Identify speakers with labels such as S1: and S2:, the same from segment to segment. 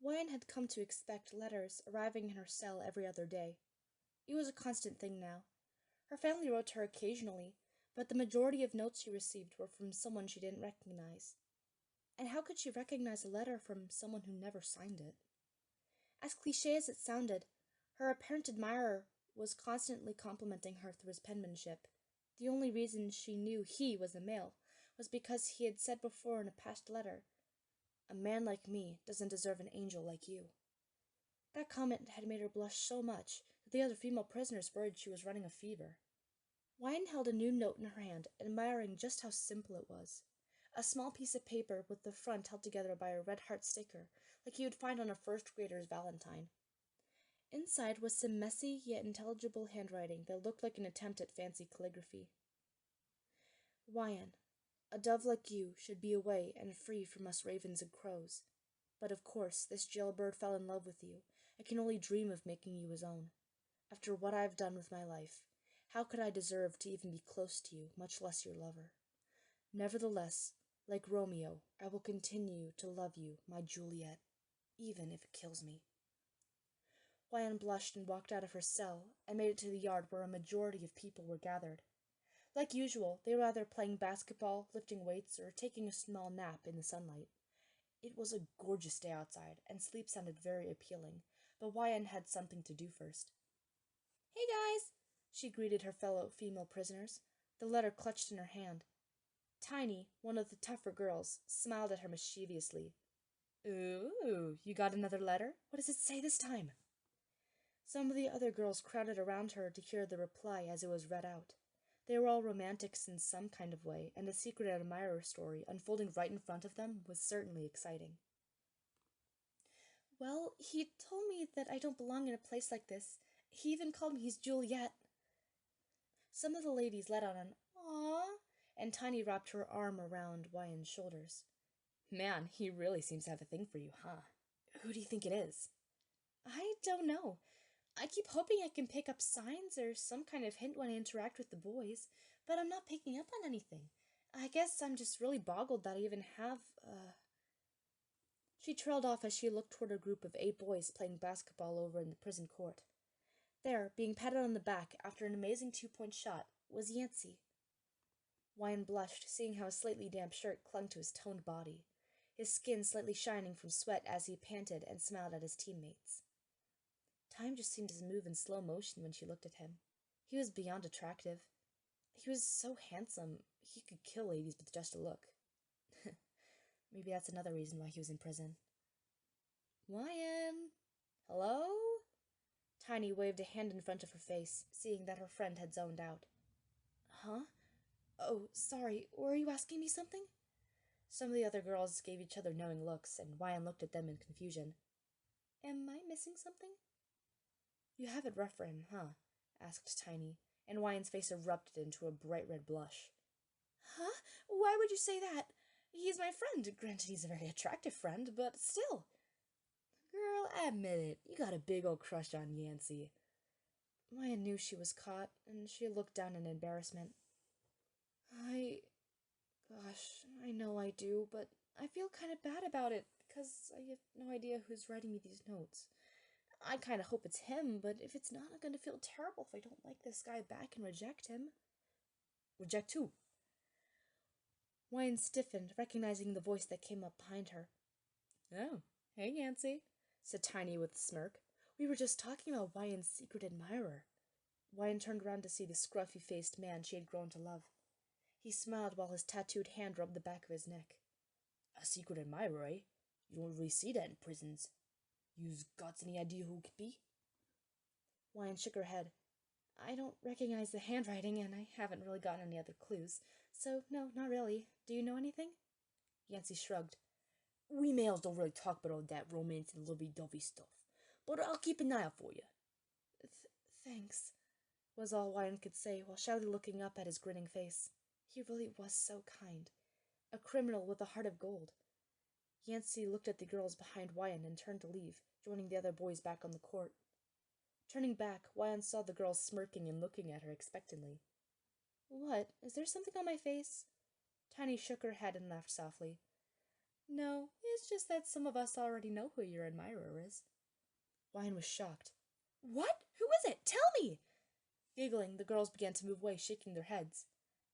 S1: Wyan had come to expect letters arriving in her cell every other day. It was a constant thing now. Her family wrote to her occasionally, but the majority of notes she received were from someone she didn't recognize. And how could she recognize a letter from someone who never signed it? As cliché as it sounded, her apparent admirer was constantly complimenting her through his penmanship. The only reason she knew he was a male was because he had said before in a past letter, "A man like me doesn't deserve an angel like you." That comment had made her blush so much that the other female prisoners worried she was running a fever. Wyan held a new note in her hand, admiring just how simple it was. A small piece of paper with the front held together by a red heart sticker, like you would find on a first grader's valentine. Inside was some messy yet intelligible handwriting that looked like an attempt at fancy calligraphy. Wyan, a dove like you should be away and free from us ravens and crows. But of course this jailbird fell in love with you, and can only dream of making you his own. After what I have done with my life, how could I deserve to even be close to you, much less your lover? Nevertheless, like Romeo, I will continue to love you, my Juliet, even if it kills me. Wyan blushed and walked out of her cell, and made it to the yard where a majority of people were gathered. Like usual, they were either playing basketball, lifting weights, or taking a small nap in the sunlight. It was a gorgeous day outside, and sleep sounded very appealing, but Wyan had something to do first. "Hey, guys!" she greeted her fellow female prisoners, the letter clutched in her hand. Tiny, one of the tougher girls, smiled at her mischievously. "Ooh, you got another letter? What does it say this time?" Some of the other girls crowded around her to hear the reply as it was read out. They were all romantics in some kind of way, and a secret admirer story unfolding right in front of them was certainly exciting. "Well, he told me that I don't belong in a place like this. He even called me his Juliet." Some of the ladies let out an "Aw," and Tiny wrapped her arm around Wyan's shoulders. "Man, he really seems to have a thing for you, huh? Who do you think it is?" "I don't know. I keep hoping I can pick up signs or some kind of hint when I interact with the boys, but I'm not picking up on anything. I guess I'm just really boggled that I even have, She trailed off as she looked toward a group of 8 boys playing basketball over in the prison court. There, being patted on the back after an amazing 2-point shot, was Yancy. Wyan blushed, seeing how his slightly damp shirt clung to his toned body, his skin slightly shining from sweat as he panted and smiled at his teammates. Time just seemed to move in slow motion when she looked at him. He was beyond attractive. He was so handsome, he could kill ladies with just a look. Maybe that's another reason why he was in prison. "Wyan! Hello?" Tiny waved a hand in front of her face, seeing that her friend had zoned out. "Huh? Oh, sorry, were you asking me something?" Some of the other girls gave each other knowing looks, and Wyan looked at them in confusion. "Am I missing something?" "You have it rough for him, huh?" asked Tiny, and Wyan's face erupted into a bright red blush. "Huh? Why would you say that? He's my friend. Granted, he's a very attractive friend, but still." "Girl, admit it. You got a big old crush on Yancy." Wyan knew she was caught, and she looked down in embarrassment. Gosh, I know I do, but I feel kind of bad about it, because I have no idea who's writing me these notes. I kind of hope it's him, but if it's not, I'm going to feel terrible if I don't like this guy back and reject him." "Reject who?" Wyan stiffened, recognizing the voice that came up behind her. "Oh, hey, Yancy," said Tiny with a smirk. "We were just talking about Wyan's secret admirer." Wyan turned around to see the scruffy-faced man she had grown to love. He smiled while his tattooed hand rubbed the back of his neck. "A secret admirer, eh? You don't really see that in prisons. You's got any idea who it could be?" Wyan shook her head. "I don't recognize the handwriting, and I haven't really gotten any other clues. So, no, not really. Do you know anything?" Yancy shrugged. "We males don't really talk about all that romance and lovey-dovey stuff, but I'll keep an eye out for you." Thanks," was all Wyan could say, while shyly looking up at his grinning face. He really was so kind. A criminal with a heart of gold. Yancy looked at the girls behind Wyan and turned to leave, joining the other boys back on the court. Turning back, Wyan saw the girls smirking and looking at her expectantly. "What? Is there something on my face?" Tiny shook her head and laughed softly. "No, It's just that some of us already know who your admirer is. Wyan was shocked. What? Who is it? Tell me! Giggling, the girls began to move away, shaking their heads.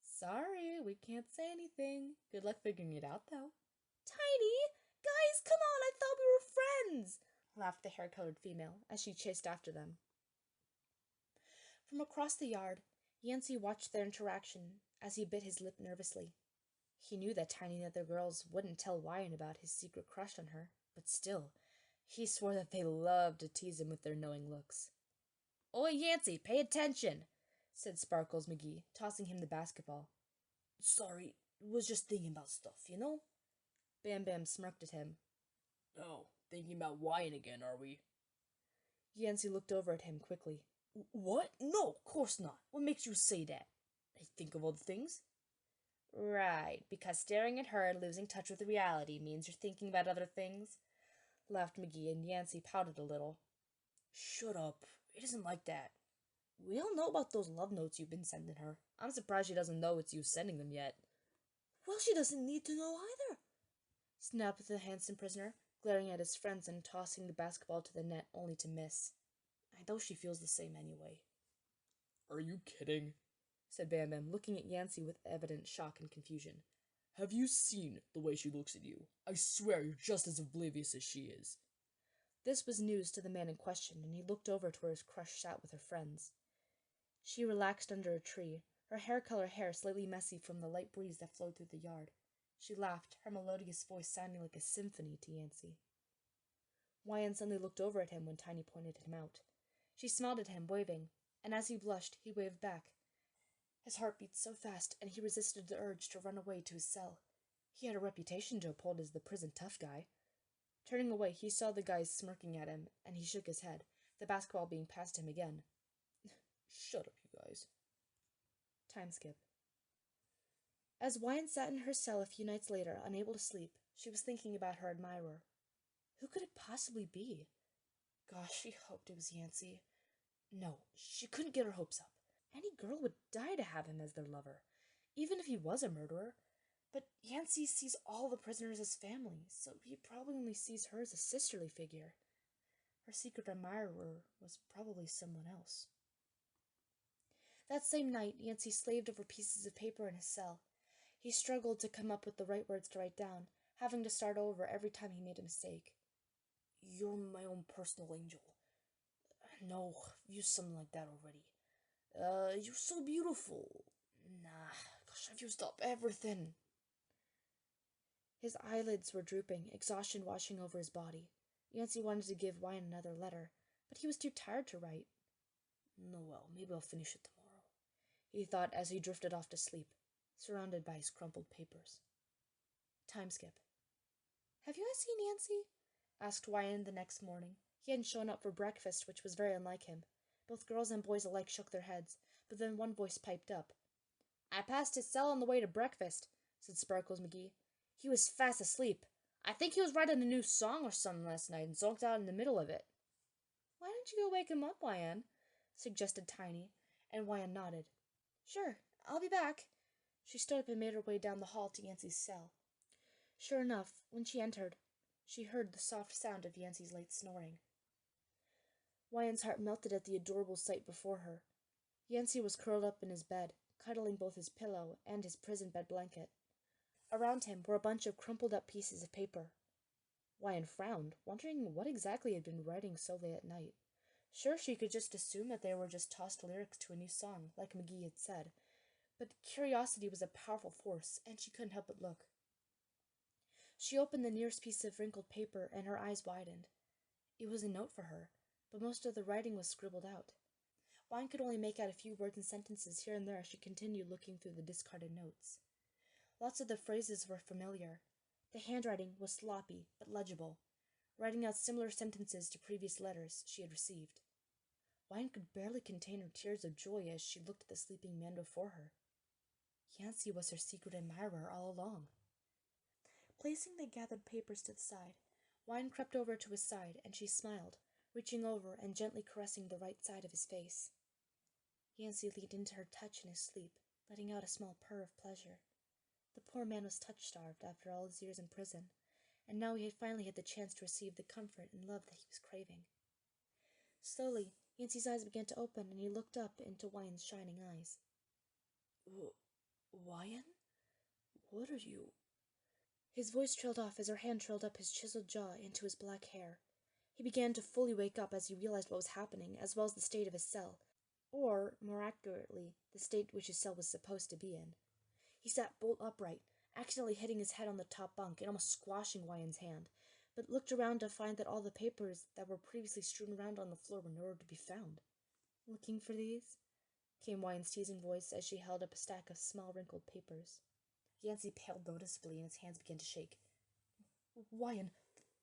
S1: Sorry, we can't say anything. Good luck figuring it out, though. Tiny! Guys, come on! I thought we were friends! Laughed the hair-colored female as she chased after them. From across the yard, Yancy watched their interaction as he bit his lip nervously. He knew that Tiny and the other girls wouldn't tell Wyan about his secret crush on her, but still, he swore that they loved to tease him with their knowing looks. Oi, Yancy, pay attention, said Sparkles McGee, tossing him the basketball. Sorry, was just thinking about stuff, you know? Bam Bam smirked at him. Oh, thinking about Wyan again, are we? Yancy looked over at him quickly. What? No, of course not. What makes you say that? I think of other things. Right, because staring at her and losing touch with reality means you're thinking about other things, laughed McGee, and Yancy pouted a little. Shut up. It isn't like that. We all know about those love notes you've been sending her. I'm surprised she doesn't know it's you sending them yet. Well, she doesn't need to know either, snapped the handsome prisoner, glaring at his friends and tossing the basketball to the net only to miss. I know she feels the same anyway. Are you kidding? Said Bam Bam, looking at Yancy with evident shock and confusion. Have you seen the way she looks at you? I swear you're just as oblivious as she is. This was news to the man in question, and he looked over to where his crush sat with her friends. She relaxed under a tree, her hair-color hair slightly messy from the light breeze that flowed through the yard. She laughed, her melodious voice sounding like a symphony to Yancy. Wyan suddenly looked over at him when Tiny pointed him out. She smiled at him, waving, and as he blushed, he waved back. His heart beat so fast, and he resisted the urge to run away to his cell. He had a reputation to uphold as the prison tough guy. Turning away, he saw the guys smirking at him, and he shook his head, the basketball being passed him again. Shut up, you guys. Time skip. As Wyan sat in her cell a few nights later, unable to sleep, she was thinking about her admirer. Who could it possibly be? Gosh, she hoped it was Yancy. No, she couldn't get her hopes up. Any girl would die to have him as their lover, even if he was a murderer. But Yancy sees all the prisoners as family, so he probably only sees her as a sisterly figure. Her secret admirer was probably someone else. That same night, Yancy slaved over pieces of paper in his cell. He struggled to come up with the right words to write down, having to start over every time he made a mistake. You're my own personal angel. No, I've used something like that already. You're so beautiful. Nah, gosh, I've used up everything. His eyelids were drooping, exhaustion washing over his body. Yancy wanted to give Wyan another letter, but he was too tired to write. No, well, maybe I'll finish it tomorrow, he thought as he drifted off to sleep, surrounded by his crumpled papers. Time skip. Have you guys seen Yancy? Asked Wyan the next morning. He hadn't shown up for breakfast, which was very unlike him. Both girls and boys alike shook their heads, but then one voice piped up. I passed his cell on the way to breakfast, said Sparkles McGee. He was fast asleep. I think he was writing a new song or something last night and zonked out in the middle of it. Why don't you go wake him up, Wyan? Suggested Tiny, and Wyan nodded. Sure, I'll be back. She stood up and made her way down the hall to Yancy's cell. Sure enough, when she entered, she heard the soft sound of Yancy's late snoring. Wyan's heart melted at the adorable sight before her. Yancy was curled up in his bed, cuddling both his pillow and his prison bed blanket. Around him were a bunch of crumpled-up pieces of paper. Wyan frowned, wondering what exactly he had been writing so late at night. Sure, she could just assume that they were just tossed lyrics to a new song, like McGee had said, but curiosity was a powerful force, and she couldn't help but look. She opened the nearest piece of wrinkled paper, and her eyes widened. It was a note for her, but most of the writing was scribbled out. Wyan could only make out a few words and sentences here and there as she continued looking through the discarded notes. Lots of the phrases were familiar. The handwriting was sloppy, but legible, writing out similar sentences to previous letters she had received. Wyan could barely contain her tears of joy as she looked at the sleeping man before her. Yancy was her secret admirer all along. Placing the gathered papers to the side, Wyan crept over to his side, and she smiled, reaching over and gently caressing the right side of his face. Yancy leaned into her touch in his sleep, letting out a small purr of pleasure. The poor man was touch-starved after all his years in prison, and now he had finally had the chance to receive the comfort and love that he was craving. Slowly, Yancy's eyes began to open, and he looked up into Wyan's shining eyes. Wyan? What are you? His voice trailed off as her hand trailed up his chiseled jaw into his black hair. He began to fully wake up as he realized what was happening, as well as the state of his cell, or, more accurately, the state which his cell was supposed to be in. He sat bolt upright, accidentally hitting his head on the top bunk and almost squashing Wyan's hand, but looked around to find that all the papers that were previously strewn around on the floor were nowhere to be found. "Looking for these?" came Wyan's teasing voice as she held up a stack of small wrinkled papers. Yancy paled noticeably and his hands began to shake. "Wyan,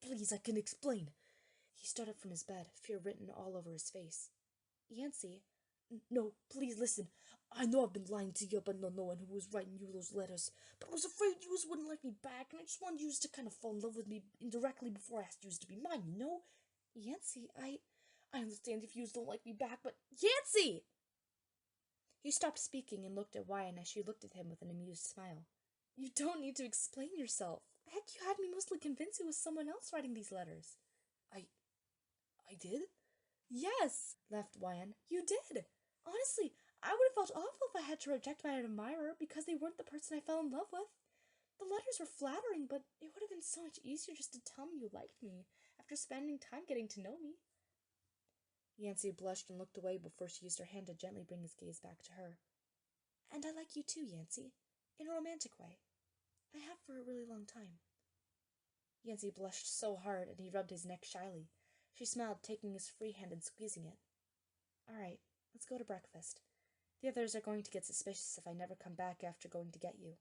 S1: please, I can explain." He stood up from his bed, fear written all over his face. "Yancy." "No, please listen. I know I've been lying to you about not knowing who was writing you those letters, but I was afraid you wouldn't like me back, and I just wanted you to kind of fall in love with me indirectly before I asked you to be mine, you know? Yancy, I understand if you don't like me back, but Yancy!" He stopped speaking and looked at Wyan as she looked at him with an amused smile. "You don't need to explain yourself. Heck, you had me mostly convinced it was someone else writing these letters." I did?" "Yes," laughed Wyan. "You did. Honestly, I would have felt awful if I had to reject my admirer because they weren't the person I fell in love with. The letters were flattering, but it would have been so much easier just to tell me you liked me after spending time getting to know me." Yancy blushed and looked away before she used her hand to gently bring his gaze back to her. "And I like you too, Yancy, in a romantic way. I have for a really long time." Yancy blushed so hard, and he rubbed his neck shyly. She smiled, taking his free hand and squeezing it. "All right, let's go to breakfast. The others are going to get suspicious if I never come back after going to get you."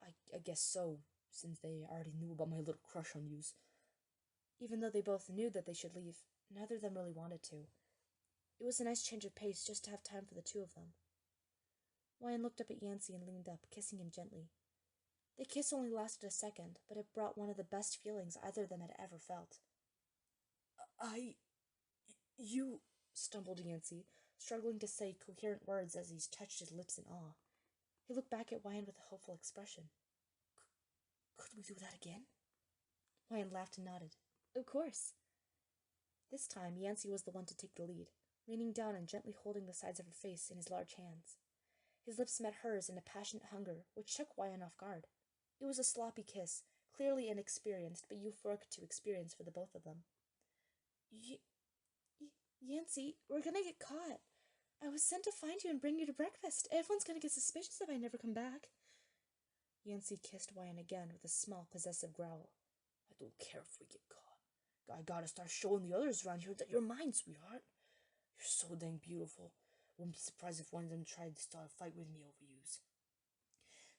S1: I guess so, since they already knew about my little crush on yous." Even though they both knew that they should leave, neither of them really wanted to. It was a nice change of pace just to have time for the two of them. Wyan looked up at Yancy and leaned up, kissing him gently. The kiss only lasted a second, but it brought one of the best feelings either of them had ever felt. You, stumbled Yancy, struggling to say coherent words as he touched his lips in awe. He looked back at Wyan with a hopeful expression. Could we do that again?" Wyan laughed and nodded. "Of course." This time, Yancy was the one to take the lead, leaning down and gently holding the sides of her face in his large hands. His lips met hers in a passionate hunger, which took Wyan off guard. It was a sloppy kiss, clearly inexperienced, but euphoric to experience for the both of them. Yancy, we're gonna get caught. I was sent to find you and bring you to breakfast. Everyone's gonna get suspicious if I never come back." Yancy kissed Wyan again with a small, possessive growl. "I don't care if we get caught. I gotta start showing the others around here that you're mine, sweetheart. You're so dang beautiful. Wouldn't be surprised if one of them tried to start a fight with me over yous."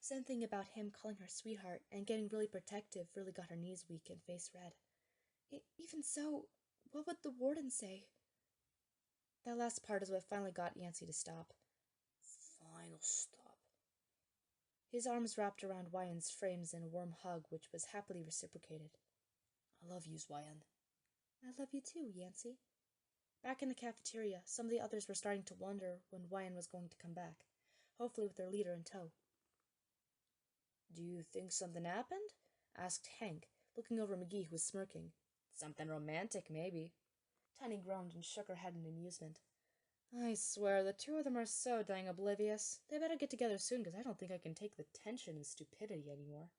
S1: Something about him calling her sweetheart and getting really protective really got her knees weak and face red. Even so, what would the warden say?" That last part is what finally got Yancy to stop. Final stop. His arms wrapped around Wyan's frames in a warm hug which was happily reciprocated. "I love yous, Wyan." "I love you too, Yancy." Back in the cafeteria, some of the others were starting to wonder when Wyan was going to come back, hopefully with their leader in tow. "Do you think something happened?" asked Hank, looking over McGee, who was smirking. "Something romantic, maybe." Tiny groaned and shook her head in amusement. "I swear, the two of them are so dang oblivious. They better get together soon, because I don't think I can take the tension and stupidity anymore."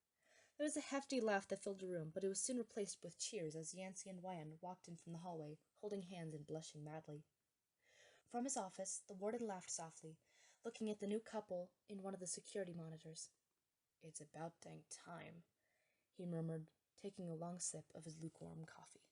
S1: There was a hefty laugh that filled the room, but it was soon replaced with cheers as Yancy and Wyan walked in from the hallway, holding hands and blushing madly. From his office, the warden laughed softly, looking at the new couple in one of the security monitors. "It's about dang time," he murmured, taking a long sip of his lukewarm coffee.